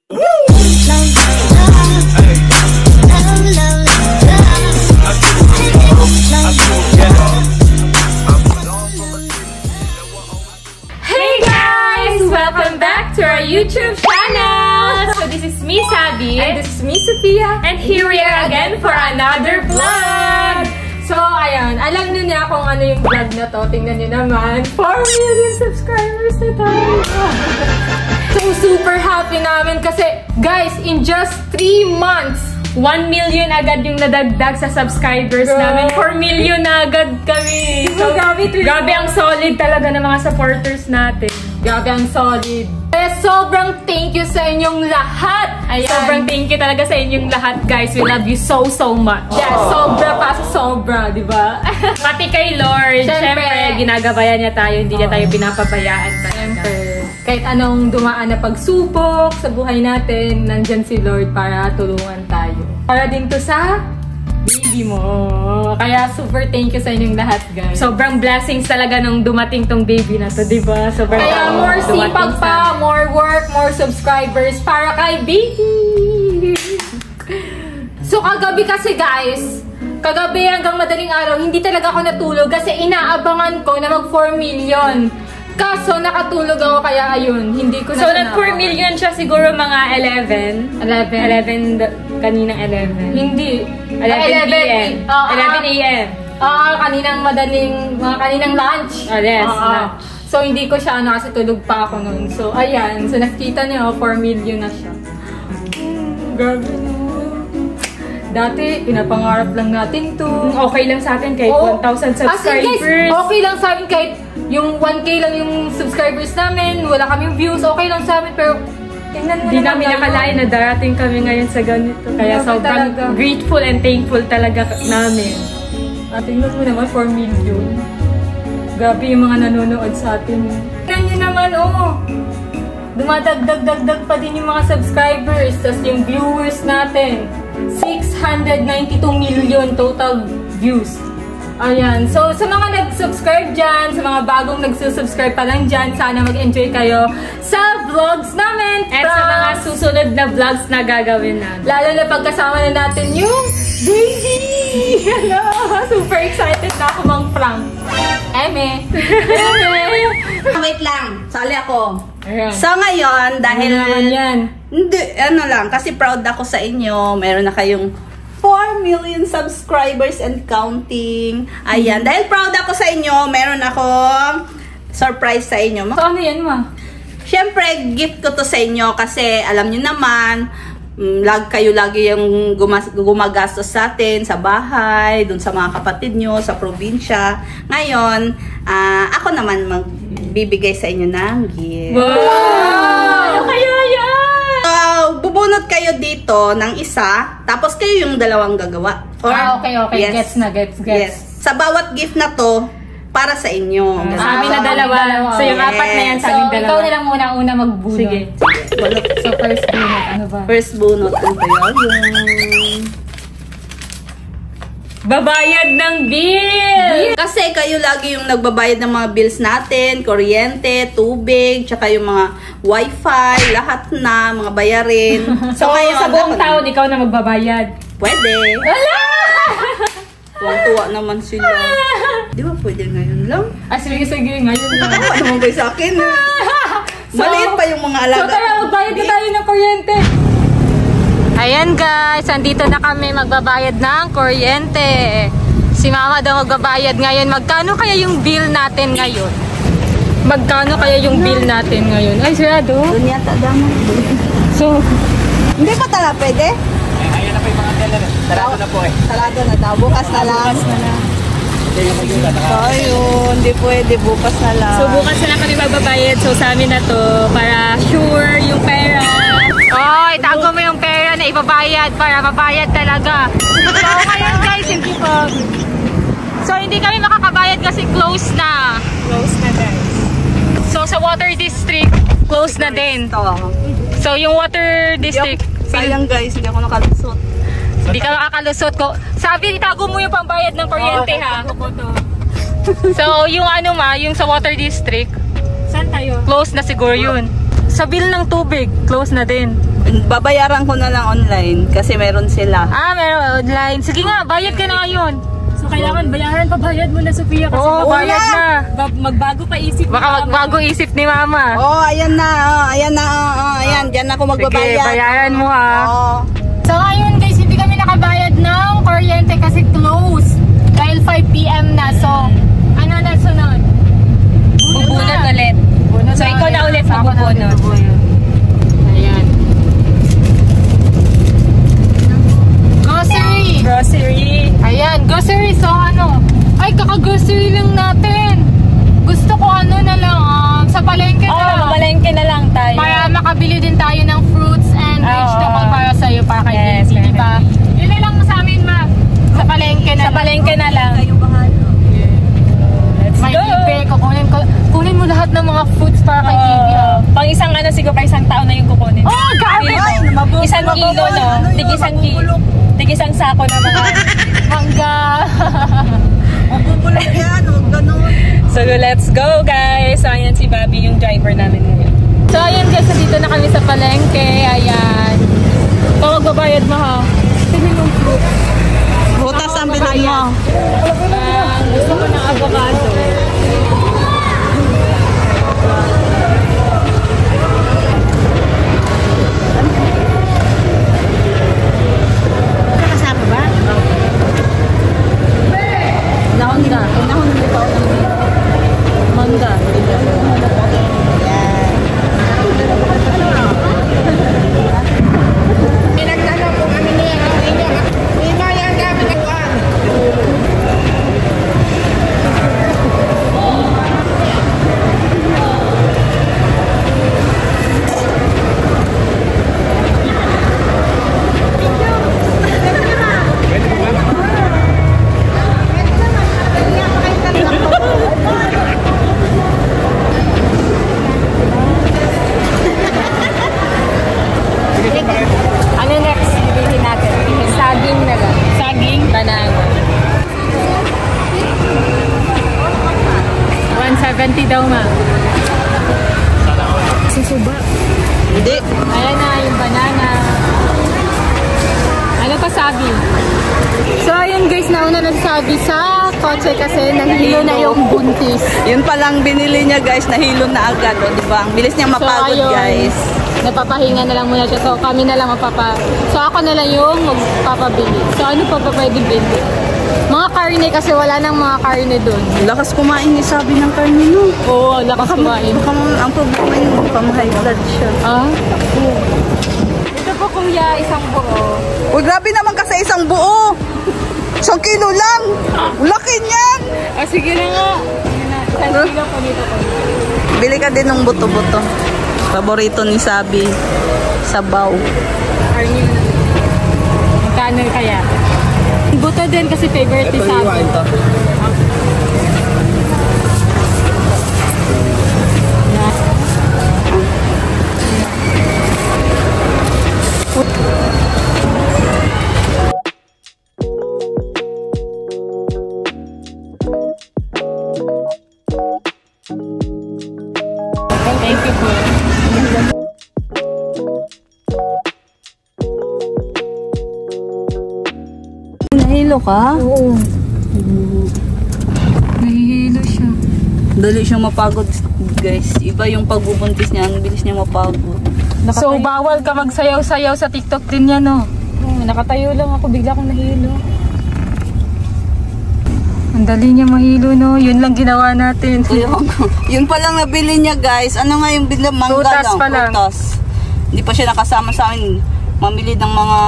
YouTube channel! So this is me, Sabi. And this is me, Sophia. And here we are again for another vlog! So, ayan. Alam nyo na kung ano yung vlog na to. Tingnan nyo naman. 4 million subscribers na tayo. So, super happy namin kasi, guys, in just 3 months, 1 million agad yung nadagdag sa subscribers namin. 4 million na agad kami. So, grabe ang solid talaga ng mga supporters natin. Grabe ang solid. Kaya sobrang thank you sa inyong lahat. Ayan. Sobrang thank you talaga sa inyong lahat, guys. We love you so much. Yeah, sobra pa sa sobra, di ba? Pati kay Lord, syempre, ginagabayan niya tayo. Hindi niya tayo pinapabayaan talaga. Syempre. Kahit anong dumaan na pagsubok sa buhay natin, nandyan si Lord para tulungan tayo. Para din to sa baby mo. Kaya super thank you sa inyong lahat, guys. Sobrang blessings talaga nung dumating tong baby na to, diba? Sobrang kaya more sipag pa, more work, more subscribers para kay baby. So kagabi kasi, guys, kagabi hanggang madaling araw, hindi talaga ako natulog kasi inaabangan ko na mag 4 million. Kaso, nakatulog ako kaya ayun, hindi ko na so, nag 4 million siya siguro mga 11. 11, kaninang 11. Hindi. 11 p.m. 11 a.m. Kaninang kaninang lunch. Yes, lunch. So, hindi ko siya, kasi tulog pa ako noon. So, ayan. So, nakita niyo, 4 million na siya. Grabe no. Dati, pinapangarap lang natin to. Okay lang sa atin kahit 1,000 subscribers. Guys, okay lang sa amin kahit yung 1K lang yung subscribers namin, wala kaming views, okay lang sa amin, pero tingnan mo naman. Hindi namin nakalain na darating kami ngayon sa ganito. Kaya sobrang grateful and thankful talaga namin. At tingnan mo naman, 4 million. Grabe yung mga nanonood sa atin. Tingnan nyo naman, dumadagdag pa din yung mga subscribers, tas yung viewers natin. 692 million total views. Ayan. So, sa mga nag-subscribe dyan, sa mga bagong nagsusubscribe pa lang dyan, sana mag-enjoy kayo sa vlogs namin. At sa mga susunod na vlogs na gagawin namin. Lalo na pagkasama na natin yung baby! Hello! Super excited na ako mang-prank. Eme! Wait lang. Sali ako. Ayan. So, ngayon, dahil... Hindi, lang. Kasi proud ako sa inyo. Meron na kayong 4 million subscribers and counting. Ayan. Dahil proud ako sa inyo, meron akong surprise sa inyo. So, ano yan, ma? Siyempre, gift ko to sa inyo kasi alam nyo naman, kayo lagi yung gumagastos sa atin, sa bahay, dun sa mga kapatid nyo, sa probinsya. Ngayon, ako naman magbibigay sa inyo ng gift. Wow! Kaya yan! Bubunot kayo dito ng isa, tapos kayo yung dalawang gagawa. Or, okay. Yes. Gets na, gets. Yes. Sa bawat gift na to, para sa inyo. Sa amin na dalawa. So, yung apat na yan sa amin dalawa. Ikaw na lang muna mag-bunot. Sige. So, first bunot. Ano ba? First bunot. Ano ba yun? Babayad ng bill! Kasi kayo lagi yung nagbabayad ng mga bills natin, kuryente, tubig, tsaka yung mga wifi, lahat na, mga bayarin. So, ngayon, sa buong taon, ikaw na magbabayad. Pwede. Wala! Tuwa naman sila. Di ba pwede ngayon lang? Sige, ngayon lang. Ano naman kayo sa akin? Maliit pa yung mga alaga. So, tara, magbayad na tayo ng kuryente. Ayan guys, andito na kami magbabayad ng kuryente. Si Mama daw magbabayad ngayon. Magkano kaya yung bill natin ngayon? Magkano kaya yung bill natin ngayon? Ay, sarado. Doon yata damay. So, hindi pa tala pwede? Ayun na po yung mga teller. Sarado na po eh. Sarado na daw. Bukas na lang. Hindi pwede. Bukas na lang. So, bukas na lang kami magbabayad. So, sa amin na to. Para sure yung pera. Oh, itago mo yung pera na ibabayad para mabayad talaga. So, ngayon guys, hindi pa. So, hindi kami makakabayad kasi close na. Close na, guys. So, sa water district, close na din. So, yung water district. Sayang guys, hindi ako nakalusot. Hindi ka makakalusot ko. Sabi, itago mo yung pambayad ng kuryente ha. So, yung yung sa water district. Saan tayo? Close na siguro yun. Sa bill ng tubig, close na din. Babayaran ko na lang online kasi meron sila. Ah, meron online. Sige nga, bayad ka na ngayon. So kailangan bayaran pa bayad mo na, Sophia, kasi Oo, bayad na. magbago pa isip Baka magbago isip ni Mama. Oh, ayan na. Ayan na. Ayan, diyan ako Sige, magbabayad. bayaran mo ha. Oh. So ayun guys, hindi kami nakabayad ng kuryente kasi close. Dahil 5 PM na. So, ano na sunod? Bubunot ulit. So, ikaw na ulit magbubunot. Ayan. Grocery! Grocery. Ayan, grocery. So ano? Ay, kaka-grocery lang natin. Gusto ko ano na lang, sa palengke na lang. Mamalengke na lang tayo. Para makabili din tayo ng fruits and vegetable para sa'yo, para kay Yes, Baby, diba? Yun na lang sa amin, ma. Sa palengke na Sa palengke na lang. Let's May go. libre. Kunin mo lahat ng mga fruits para kay Baby. Pang isang ano siguro, pa isang tao na yung kukunin. Oh, grabe! Isang kilo, no? Tig-isang kilo. Tig-isang sako na mga. Mangga! Mabubulog yan. Huwag ganun. So, let's go, guys. So, ayan si Bobby, yung driver namin ngayon. So, ayan guys, dito na kami sa palengke. Ayan. Ito, magbabayad mo ha. Tignan yung fruit. Butas ang bilhin mo. Gusto ko ng avocado. Kasama ba? Mangga. Mangga. Ano next? Bilhin natin. Saging na lang. Saging. Banana. 170 daw, ma. Susuba. Hindi. Ayan na, yung banana. Ano pa sabi? So, ayun guys, nauna na sabi sa kotse kasi nahilo na yung buntis. Yun palang binili niya guys, nahilo na agad. O, diba? Ang bilis niyang mapagod ayun, guys. Napapahinga na lang muna siya. So, kami na lang So, ako na lang yung magpapabili. So, ano pa pa pwede bili? Mga karne kasi wala nang mga karne dun. Lakas kumain ni sabi ng karne no. Oo, lakas kumain. Baka ang problema yun, baka high blood siya. Ah? Ito po kuya, isang buo. Uy, grabe naman kasi isang buo. 1 kilo lang. Laki niyan. Ah, sige na nga. Isang kilo po dito po. Bili ka din ng buto-buto. Paborito ni Sabi. Sabaw. Karne. Magkano kaya? Buto din kasi favorite ni Sabi. Thank you po. Nahilo ka? Oo. Nahihilo siya. Dali siyang mapagod guys. Iba yung pagbubuntis niya. Ang bilis niya mapagod. So, bawal ka magsayaw-sayaw sa TikTok din yan, no? Nakatayo lang ako, bigla akong nahilo. Ang dali niya mahilo, no? Yun lang ginawa natin. Yun pa lang nabili niya guys. Ano nga yung bilang mangga Prutas lang? pa lang. Prutas. Hindi pa siya nakasama sa amin. Mamili ng mga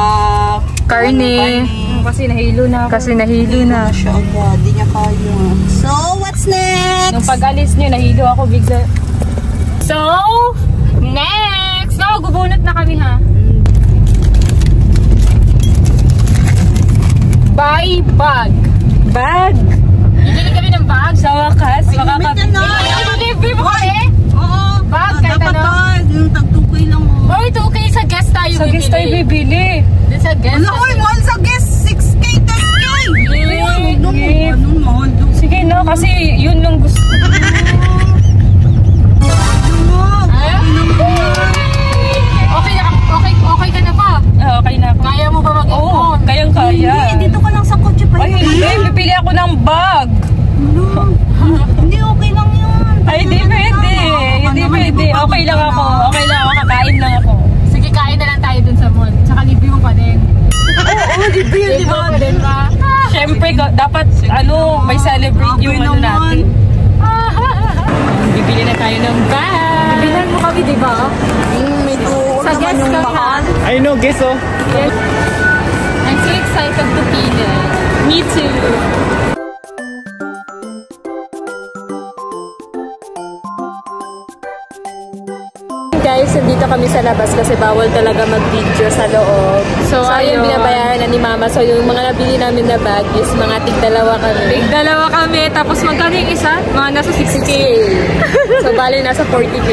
Karne. Kasi nahilo na ako. Kasi nahilo na. Siya agad. Di niya kaya. So, what's next? Nung pag-alis nyo, nahilo ako bigla. So, next! So, gubunot na kami ha. Buy bag. Bag! Bibili kami ng bag. Sa wakas, makakabili. Delivery mo kami? Oo. Bag, kahit dapat ano? yung tag-2K lang. Oy, 2K sa guest tayo Sa guest tayo bibili. Din sa guest. Ano, oy, mahal sa guest. 6K, 10K. Yeah. Ano, mahal doon. Sige, no? Kasi yun lang gusto. Okay, ko ng bag. Hindi, okay lang yun. Ay, hindi pwede. Hindi pwede. Okay lang ako. Okay lang ako. Kakain lang ako. Sige, kain na lang tayo dun sa mall. Tsaka libre mo pa din. Oo, di ba yun, di ba? Siyempre, dapat may celebrate yung Okay ano naman. natin. Bibili na tayo ng bag. Bilan mo kami, di ba? May tuon Sa naman guest yung ka mahal. I know, guess oh. Yes. I'm so excited to feel it. Me too. Guys, nandito kami sa labas kasi bawal talaga mag-video sa loob. So ayun, binabayaran na ni Mama. So yung mga nabili namin na bag is mga tig-dalawa kami. Tig-dalawa kami. Tapos magkano yung isa? Mga nasa 60K. So bali nasa 40K.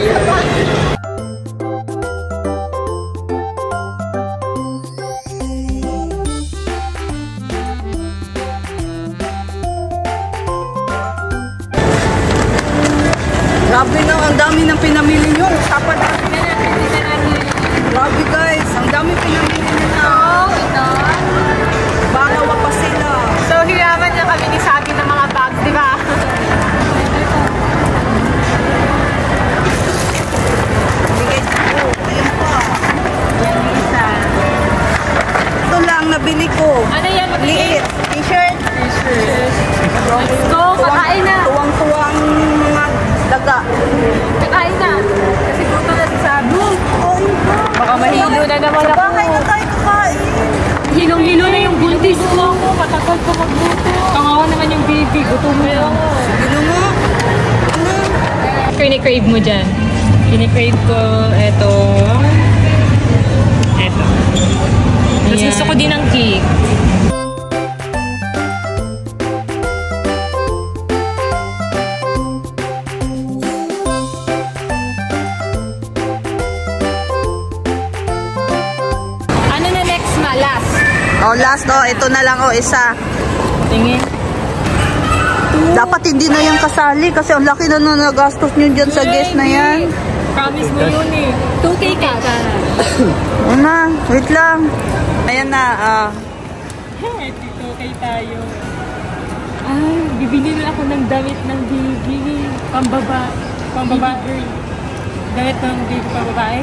Grabe na, ang dami ng pinamili nyo. Usapan natin. Grabe guys, ang dami pinamili nyo na. Barawa pa sila. So hiraman na kami ni Sabi ng mga bags, di ba? Bigay ko. Ayan pa. Yan isa. Ito lang, nabili ko. Ano yan? Liit. T-shirt. Let's go! Kakain na! Tuwang-tuwa ang mga daga. Kakain na! Kasi gusto na si Sabi. Baka mahilo na naman Sa ako. bahay na tayo kakain. Hilong-hilo na yung buntis ko ako. Matagal ko magluto. Kawawa naman yung baby. Gutom mo lang. Ano mo? Kini-crave mo dyan. Kini-crave ko eto. Mas gusto ko din ng cake. Ano na next ma? Last. Oh, last oh, ito na lang oh, isa. Tingin. Dapat hindi na yan kasali kasi ang laki na nung nagastos nyo dyan sa guest na yan. Promise mo yun eh. 2K cash. Una, wait lang. Ayan na, Okay tayo. Ay, bibili na ako ng damit ng baby. Pambaba girl. Damit ng baby pambabae.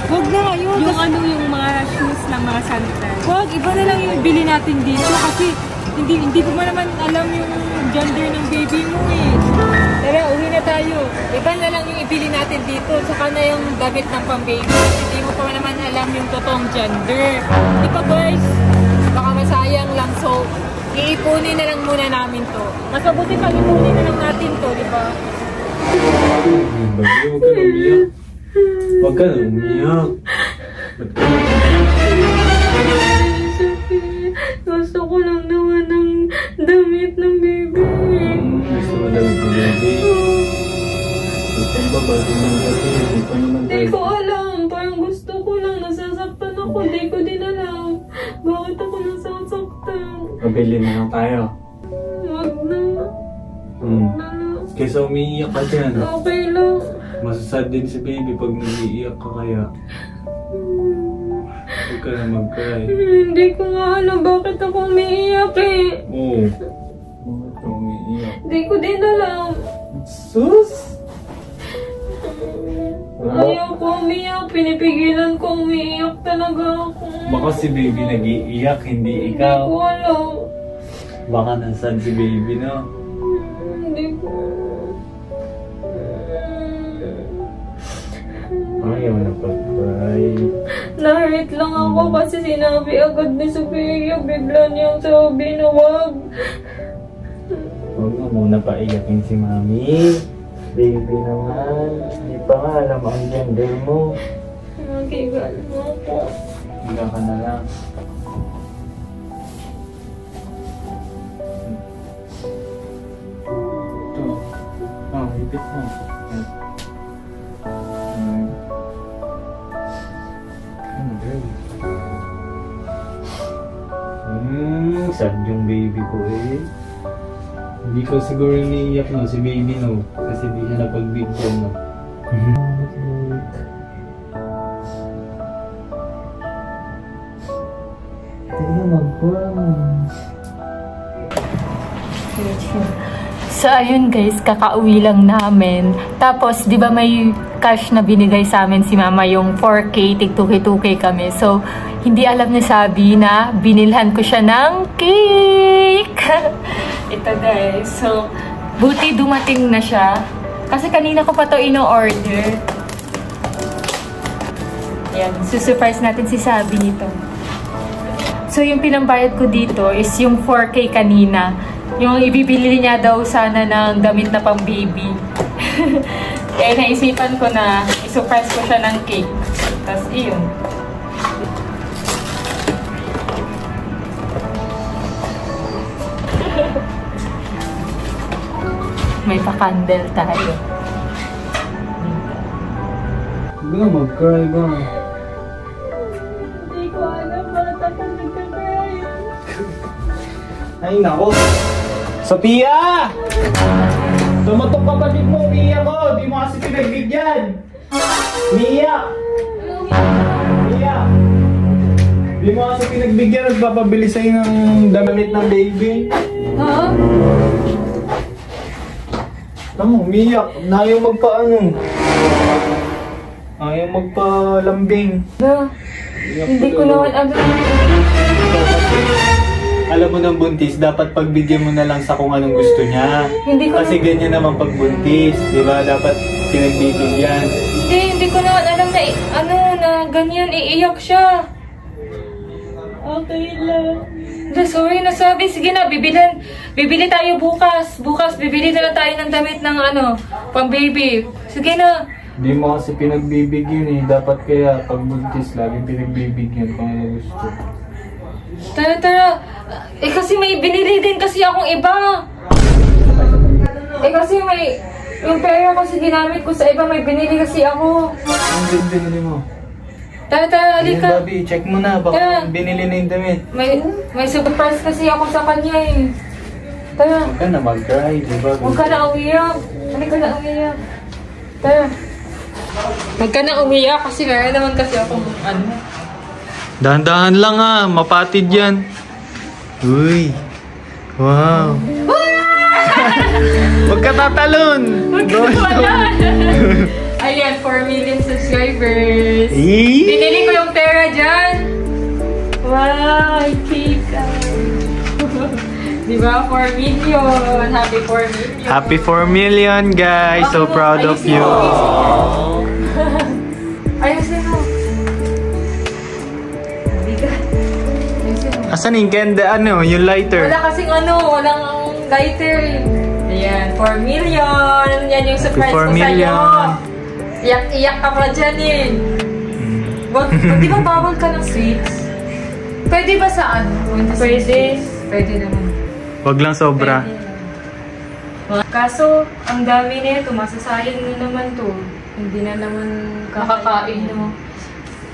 Huwag na yun. Yung mga shoes ng mga sandals. Huwag, iba na lang yung ibili natin dito kasi hindi ko naman alam yung gender ng baby mo eh. Tara, uwi na tayo. Iba na lang yung ibili natin dito. Saka na yung damit ng pang-baby. Hindi mo pa naman alam yung totoong gender. Di ba guys? Baka masayang lang. So, iipunin na lang muna namin to. Mas mabuti pag ipunin na lang natin to, di ba? Huwag ka na umiyak. Huwag ka na umiyak. Ba't ka na umiyak? Gusto ko lang naman ng damit ng baby. Gusto mo damit ng baby? Gusto mo ba din kasi hindi pa naman Hindi ko alam. Parang gusto ko lang. Nasasaktan ako. Hindi ko din alam. Bakit ako nasasaktan? Pabili na lang tayo. Wag na. Kaysa umiiyak ka dyan. Okay lang. Masasad din si baby pag nag-iiyak ka kaya. Huwag ka na mag-cry. Hindi ko nga alam bakit ako umiiyak eh. Oo. Bakit ka umiiyak? Hindi ko din alam. Sus! Ayaw ko umiyak. Pinipigilan ko umiiyak talaga ako. Baka si baby nag-iiyak, hindi Hindi ikaw. ko alam. Baka nasan si baby, no? Hindi ko. Ayaw na pag-cry. Na-hurt lang ako kasi sinabi agad ni Sophia. Bigla niyang sabi na wag. Huwag mo muna paiyakin si mami. Baby naman. Hindi pa nga alam ang gender mo. Nagigal mo ako. Higa ka na lang. Ito. Oh, ipit mo. Sad yung baby ko eh. Hindi ko siguro niiyak no, si baby no. Kasi di siya napagbigyan no. Tingnan mag-cry. So, ayun guys, kakauwi lang namin. Tapos, di ba may cash na binigay sa amin si mama, yung 4K, tig 2K kami. So, hindi alam ni Sabi na binilhan ko siya ng cake. Ito guys. So, buti dumating na siya. Kasi kanina ko pa to ino-order. Ayan, susurprise natin si Sabi nito. So, yung pinambayad ko dito is yung 4K kanina. Yung ibibili niya daw sana ng damit na pang baby. Kaya naisipan ko na isurprise ko siya ng cake. Tapos, iyon. May pa-candle tayo. Huwag na mag-cry ba? Hindi ko alam bakit ako nagkakry. Ay, nako! Sophia! Tumatok kapatid mo, umiiyak ko! Di mo kasi pinagbigyan! Umiiyak! Umiiyak! Di mo kasi pinagbigyan, nagpapabili sa'yo ng damit ng baby. Ha? Tama, umiiyak. Ayaw magpaano. Ayaw magpalambing. Hindi ko naman alam. Alam mo ng buntis, dapat pagbigyan mo na lang sa kung anong gusto niya. Hindi ko Kasi ganyan naman pag buntis, di ba? Dapat pinagbibigyan. Hindi ko naman alam na, na ganyan, iiyak siya. Okay lang. Sorry, nasabi. Sige na, bibili tayo bukas. Bukas, bibili na lang tayo ng damit ng pang baby. Sige na. Di mo kasi pinagbibigyan eh. Dapat kaya pag buntis, laging pinagbibigyan kung ano gusto. Tara. Kasi may binili din kasi akong iba. Kasi yung pera kasi ginamit ko sa iba, may binili kasi ako. Ang binili mo? Tara, Ayun, halika. Bobby, check mo na. Baka Tara. binili na yung damit. May surprise kasi ako sa kanya eh. Tara. Huwag ka na mag-cry, di ba? Huwag ka na umiyak. Huwag ka na umiyak. Tara. Huwag ka na umiyak kasi meron naman kasi akong Dahan-dahan lang mapatid yan. Uy. Wow. Huwag ka tatalon. Huwag ka na wala. Ayan, 4 million subscribers. Binili ko yung pera dyan. Wow, cake. Diba? 4 million. Happy 4 million. Happy 4 million, guys. So proud of you. Ayusin mo. Bigat. Ayusin mo. Asan yung kenda, yung lighter? Wala kasing walang lighter. Ayan, 4 million. Yan yung surprise ko 4 million. sa'yo. Iyak-iyak ka pa dyan eh. Di ba bawal ka ng sweets? Pwede ba sa Pwede. Pwede naman. Wag lang sobra. Kaso, ang dami nito, masasayang na naman to. Hindi na naman kakakain, no?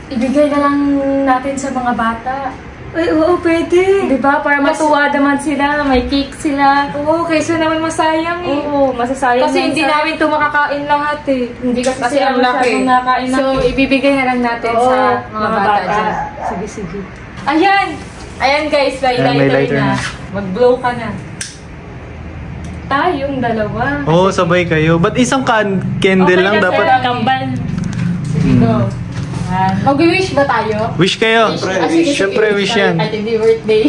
Ibigay na lang natin sa mga bata. Ay, oo, pwede. Diba? Para matuwa naman sila, may cake sila. Oo, kaysa naman masayang eh. Oo, masasayang. Kasi hindi namin ito makakain lahat eh. Hindi kasi ang laki. So, ibibigay na lang natin sa mga bata dyan. Sige. Ayan! Ayan guys, may lighter na. Mag-blow ka na. Tayong dalawa. Oo, sabay kayo. Ba't isang candle lang dapat? Kambal. Sige, go. Mag-wish ba tayo? Wish kayo. Siyempre, wish yan. At hindi birthday.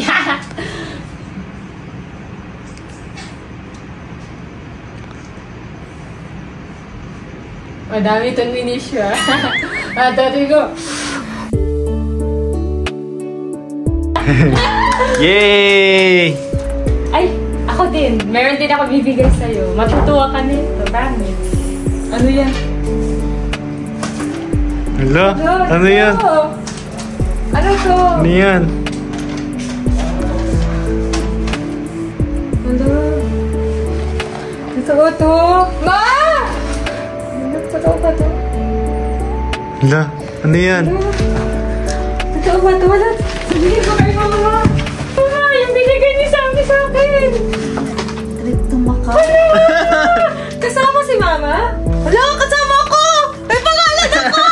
Madami itong winish ha. Dati ko. Yay! Ay, ako din. Meron din ako bibigay sa'yo. Matutuwa ka nito. Promise. Ano yan? Hala? Ano yan? Ano to? Ano yan? Ano? Totoo to? Ma! Totoo ba to? Hala? Ano yan? Totoo ba to? Wala. Sabihin ko kay mama. Mama, yung binigay ni Sammy sa akin. Trip tumakap. Kasama si mama? Wala, kasama ako! May pangalan ako!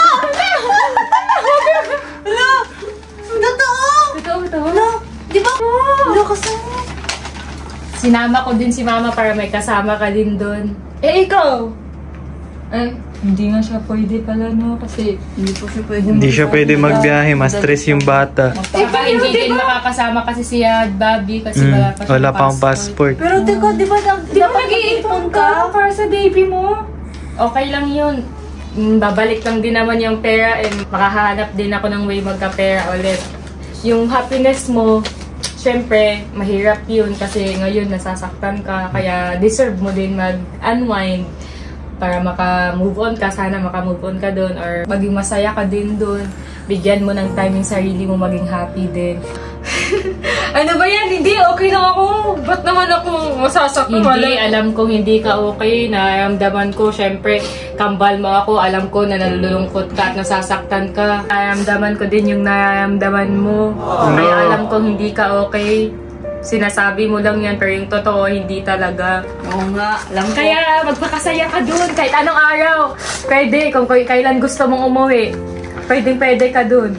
Wala! Totoo! Totoo ba to? Wala! Di ba? Wala kasama. sinama ko din si mama para may kasama ka din doon. Eh, ikaw? Eh, hindi nga siya pwede pala, no? Kasi Hindi siya pwede magbiyahe, ma-stress yung bata. baka hindi din makakasama kasi si Bobby kasi Wala pang passport. Pero teka, di ba Di ba nag-iipon ka para sa baby mo? Okay lang yun. Babalik lang din naman yung pera and makahanap din ako ng way magka-pera ulit. Yung happiness mo, syempre, mahirap yun kasi ngayon nasasaktan ka. Kaya deserve mo din mag-unwind para maka-move on ka. Sana maka-move on ka doon or maging masaya ka din doon. Bigyan mo ng time yung sarili mo maging happy din. Ano ba yan? Hindi, okay lang ako. Ba't naman ako masasaktan? Hindi, alam kong hindi ka okay. Naramdaman ko, syempre, kambal mo ako. Alam ko na nalulungkot ka at nasasaktan ka. Naramdaman ko din yung naramdaman mo. Kaya alam kong hindi ka okay. Sinasabi mo lang yan, pero yung totoo, hindi talaga. Oo nga, alam ko. Kaya magpakasaya ka dun, kahit anong araw. Pwede, kung kailan gusto mong umuwi. Pwede ka dun.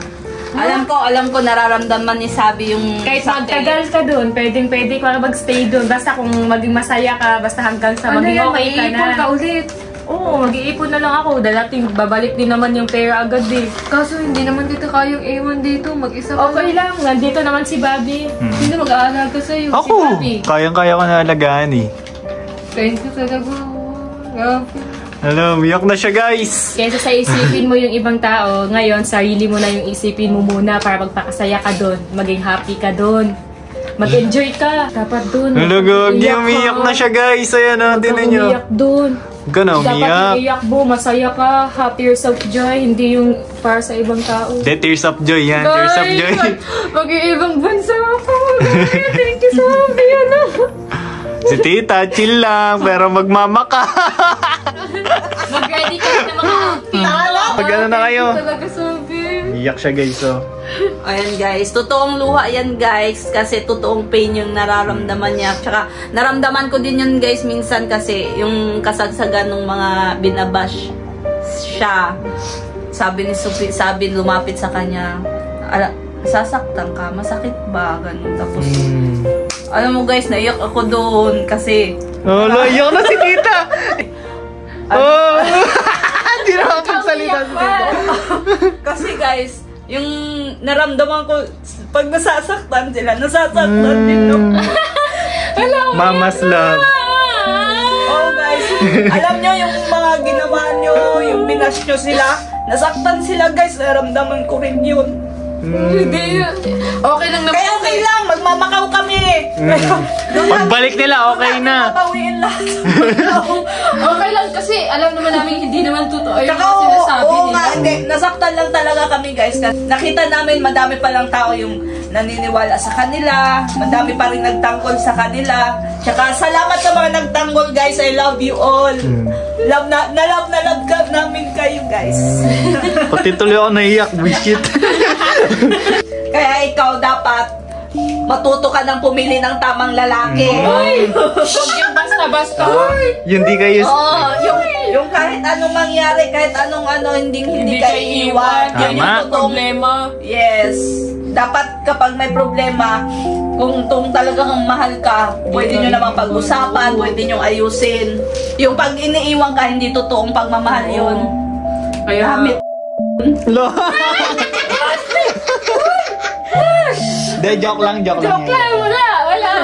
Alam ko nararamdaman ni Sabi yung Kahit sakit. magtagal ka dun, pwede ka mag-stay dun. Basta kung maging masaya ka, basta hanggang sa maging okay ka na. Mag-iipon ka ulit. Oo, mag-iipon na lang ako. Dalating, babalik din naman yung pera agad eh. Kaso hindi naman kita kayang ewan dito. Mag-isa ka Okay lang, nandito naman si Bobby. Sino mag-aalaga sa'yo? Si Ako! Bobby. Kayang-kaya ko na alagaan eh. Thank you talaga. Grabe. Alam, umiyak na siya guys! Kesa sa isipin mo yung ibang tao, ngayon, sarili mo na yung isipin mo muna para magpakasaya ka doon. Maging happy ka doon. Mag-enjoy ka. Dapat doon. Nalagagi, umiyak na siya guys! Ayan na, tinan nyo. Umiyak doon. Huwag ka na Dapat umiyak. iiyak mo, masaya ka, have tears of joy, hindi yung para sa ibang tao. De, tears of joy yan, tears of joy. Mag-iibang bansa ako. Thank you so much. Si tita, chill lang, pero magmama ka. Mag-ready ka na mga outfit. Pag ano na kayo. Talaga sabi. Iyak siya guys, oh. Ayan guys, totoong luha yan guys kasi totoong pain yung nararamdaman niya. Tsaka naramdaman ko din yun guys minsan kasi yung kasagsagan ng mga binabash siya. Sabi ni Sophie, lumapit sa kanya, sasaktan ka, masakit ba? Ganun. Tapos, alam mo guys, naiyak ako doon kasi Oh, iyak na si tita. Oh! Hindi na makapagsalita si tita. kasi guys, yung naramdaman ko pag nasasaktan sila, nasasaktan din ako. Mama's love. Oh guys, alam nyo yung mga ginawa nyo, yung binash nyo sila, nasaktan sila guys, naramdaman ko rin yun. Hindi. Okay lang naman. Kaya okay lang, magmamakaw kami. Pagbalik nila, okay na. Babawiin lahat. Okay lang kasi alam naman namin hindi naman totoo yung Tsaka sinasabi oo nila. nga, hindi. Nasaktan lang talaga kami guys. Nakita namin madami palang tao yung naniniwala sa kanila. Madami pa rin nagtanggol sa kanila. Tsaka salamat sa mga nagtanggol guys. I love you all. Love na love ka namin kayo guys. Pati tuloy ako naiyak, bullshit. Kaya ikaw dapat matuto ka ng pumili ng tamang lalaki. Huwag yung basta-basta. Yung di kayo... Oo, yung kahit anong mangyari, kahit anong hindi ka iiwan. Tama. Yun yung totoong Problema. Yes. Dapat kapag may problema, kung talagang mahal ka, pwede nyo naman pag-usapan, pwede nyo ayusin. Yung pag iniiwan ka, hindi totoong pagmamahal yun. Kaya, Gamit. Lo! De, joke lang yun. wala.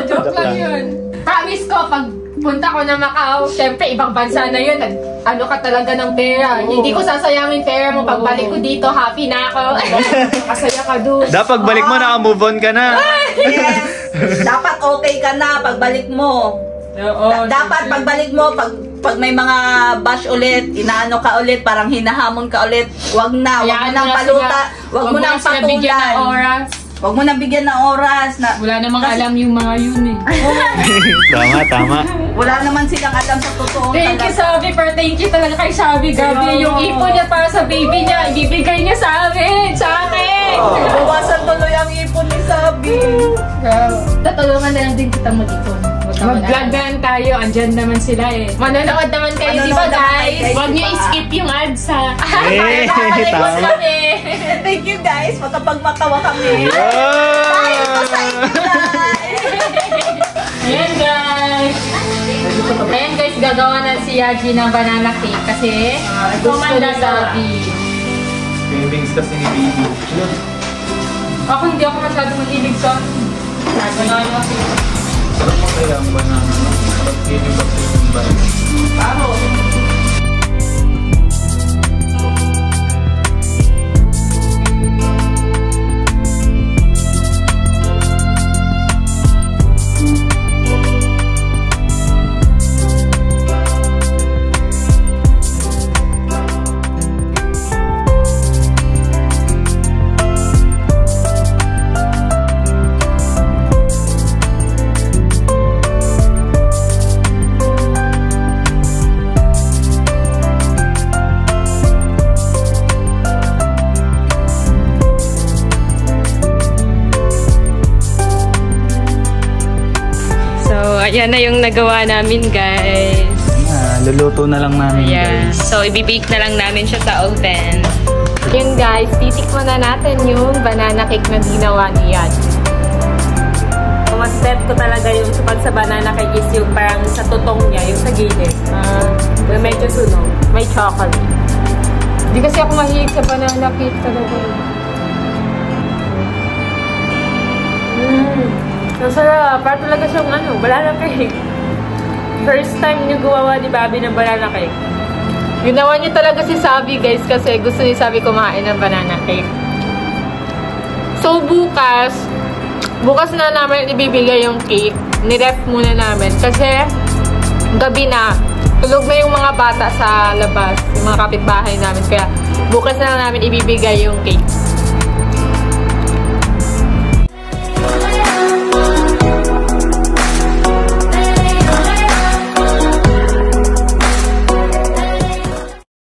Joke Joke lang lang. yun. Promise ko, pag punta ko na Macau, syempre, ibang bansa na yun. Ano ka talaga ng pera. Hindi ko sasayangin pera mo. Pagbalik ko dito, happy na ako. Kasaya ka doon. Dapat balik mo, naka-move on ka na. Yes. Dapat okay ka na pagbalik mo. Oo. Dapat pagbalik mo, pag may mga bash ulit, inaano ka ulit, parang hinahamon ka ulit, wag na, wag mo nang paluta, wag mo nang bigyan ng patulan. oras. Wag mo nang bigyan ng oras na Wala namang alam yung mga yun eh. Tama. wala naman silang alam sa totoo Thank you, talaga. Sabi, for thank you talaga kay Sabi. Grabe, yung ipon niya para sa baby niya, ibibigay niya sa amin, sa akin. Bawasan tuloy ang ipon ni Sabi. Tatulungan na lang din kita mag-ipon. Mag-vlog na lang tayo, andyan naman sila eh. Manonood naman kayo, di ba Manonood naman guys? kayo, Huwag niyo di ba? i-skip yung ads ha. Eh, tama. kami. Thank you guys, makapagmatawa kami. Oh! Bye! Sa inyo, guys! Ayan guys. Ayan guys, gagawa na si Yaji ng banana cake kasi gusto ni Sabi. Cravings kasi ni baby. Ako hindi ako masyado mahilig sa banana cake. Sarap mo kaya ang banana. Sarap yun yung bakit yung banana. Paro. Ayan na yung nagawa namin, guys. Luluto na lang namin, Ayan. guys. So, ibibake na lang namin siya sa oven. Yun guys, titikman na natin yung banana cake na ginawa ni Yaji. Mas bet ko talaga yung pag sa banana cake is yung parang sa tutong niya, yung sa gilid. Medyo sunog. May chocolate. Hindi kasi ako mahilig sa banana cake talaga. Masarap. Para talaga siyang banana cake. First time niyo gumawa ni Bobby ng banana cake. Ginawa niya talaga si Sabi guys kasi gusto ni Sabi kumain ng banana cake. So bukas na namin ibibigay yung cake. Niref muna namin kasi gabi na. Tulog na yung mga bata sa labas, yung mga kapitbahay namin. Kaya bukas na lang namin ibibigay yung cake.